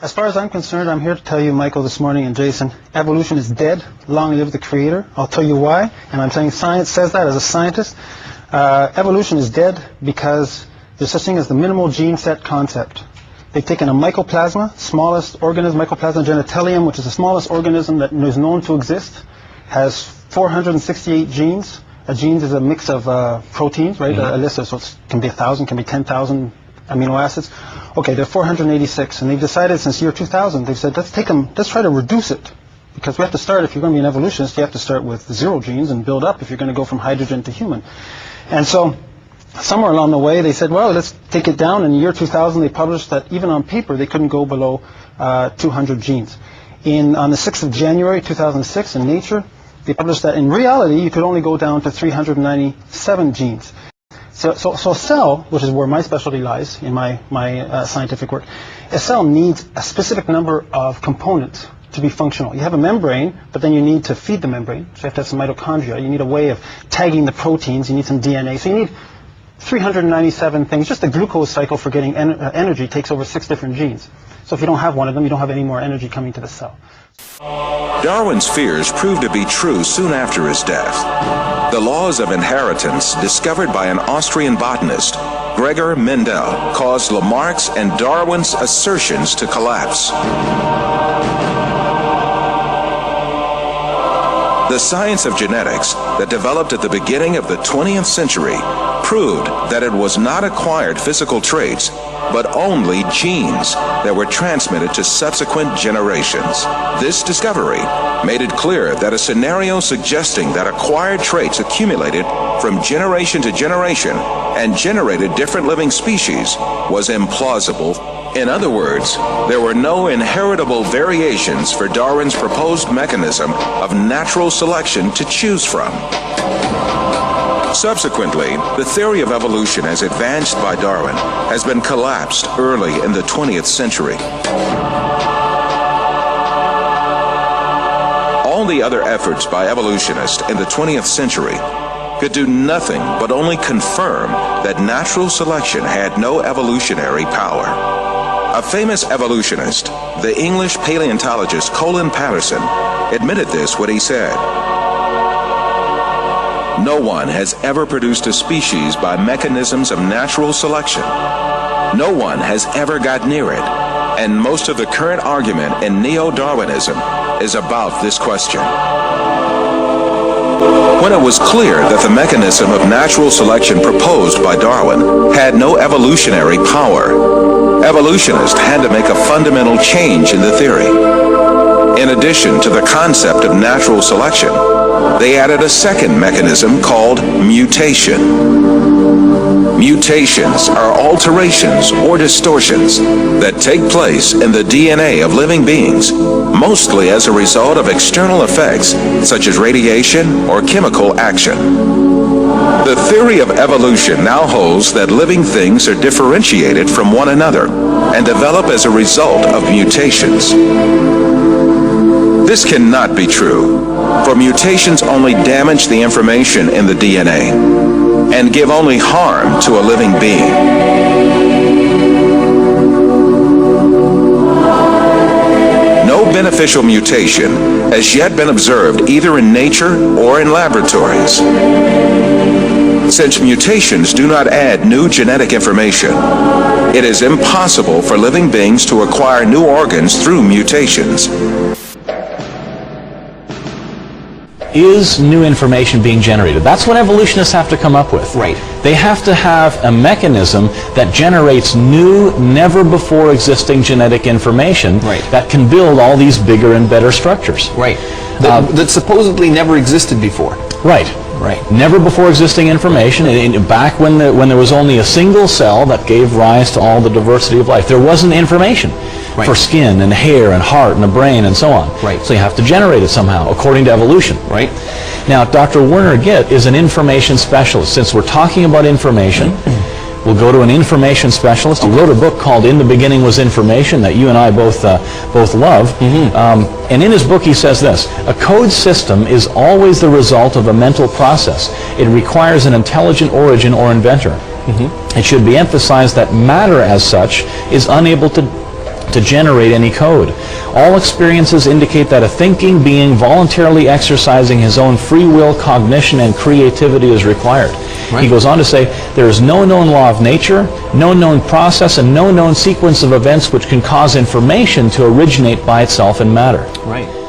As far as I'm concerned, I'm here to tell you, Michael, this morning, and Jason, evolution is dead. Long live the creator. I'll tell you why, and I'm saying science says that as a scientist. Evolution is dead because there's such thing as the minimal gene set concept. They've taken a mycoplasma, smallest organism, Mycoplasma genitalium, which is the smallest organism that is known to exist, has 468 genes. Genes is a mix of proteins, right? A list of, so it can be 1,000, can be 10,000 amino acids. Okay, there are 486, and they've decided since year 2000, they've said, let's try to reduce it. Because we have to start, if you're going to be an evolutionist, you have to start with 0 genes and build up if you're going to go from hydrogen to human. And so, somewhere along the way, they said, well, let's take it down. In the year 2000, they published that even on paper, they couldn't go below 200 genes. On the 6th of January 2006 in Nature, they published that in reality, you could only go down to 397 genes. So a cell, which is where my specialty lies in my scientific work, a cell needs a specific number of components to be functional. You have a membrane, but then you need to feed the membrane. So you have to have some mitochondria. You need a way of tagging the proteins. You need some DNA. So you need 397 things. Just the glucose cycle for getting energy takes over 6 different genes. So if you don't have one of them, you don't have any more energy coming to the cell. Darwin's fears proved to be true soon after his death. The laws of inheritance, discovered by an Austrian botanist, Gregor Mendel, caused Lamarck's and Darwin's assertions to collapse. The science of genetics that developed at the beginning of the 20th century proved that it was not acquired physical traits, but only genes that were transmitted to subsequent generations. This discovery made it clear that a scenario suggesting that acquired traits accumulated from generation to generation and generated different living species was implausible. In other words, there were no inheritable variations for Darwin's proposed mechanism of natural selection to choose from. Subsequently, the theory of evolution as advanced by Darwin has been collapsed early in the 20th century. All the other efforts by evolutionists in the 20th century could do nothing but only confirm that natural selection had no evolutionary power. A famous evolutionist, the English paleontologist Colin Patterson, admitted this when he said, "No one has ever produced a species by mechanisms of natural selection. No one has ever got near it, and most of the current argument in neo-Darwinism is about this question." When it was clear that the mechanism of natural selection proposed by Darwin had no evolutionary power, evolutionists had to make a fundamental change in the theory. In addition to the concept of natural selection, they added a second mechanism called mutation. Mutations are alterations or distortions that take place in the DNA of living beings, mostly as a result of external effects such as radiation or chemical action. The theory of evolution now holds that living things are differentiated from one another and develop as a result of mutations. This cannot be true, for mutations only damage the information in the DNA and give only harm to a living being. No beneficial mutation has yet been observed either in nature or in laboratories. Since mutations do not add new genetic information, it is impossible for living beings to acquire new organs through mutations. Is new information being generated? That's what evolutionists have to come up with. Right. They have to have a mechanism that generates new, never before existing genetic information that can build all these bigger and better structures. Right. That supposedly never existed before. Right. Right. Never before existing information. Back when there was only a single cell that gave rise to all the diversity of life, there wasn't information for skin and hair and heart and the brain and so on. Right. So you have to generate it somehow, according to evolution. Right. Now, Dr. Werner Gitt is an information specialist. Since we're talking about information, we'll go to an information specialist. He wrote a book called "In the Beginning Was Information" that you and I both love. And in his book he says this: a code system is always the result of a mental process. It requires an intelligent origin or inventor. It should be emphasized that matter as such is unable to to generate any code. All experiences indicate that a thinking being voluntarily exercising his own free will, cognition, and creativity is required. Right. He goes on to say, there is no known law of nature, no known process, and no known sequence of events which can cause information to originate by itself in matter. Right.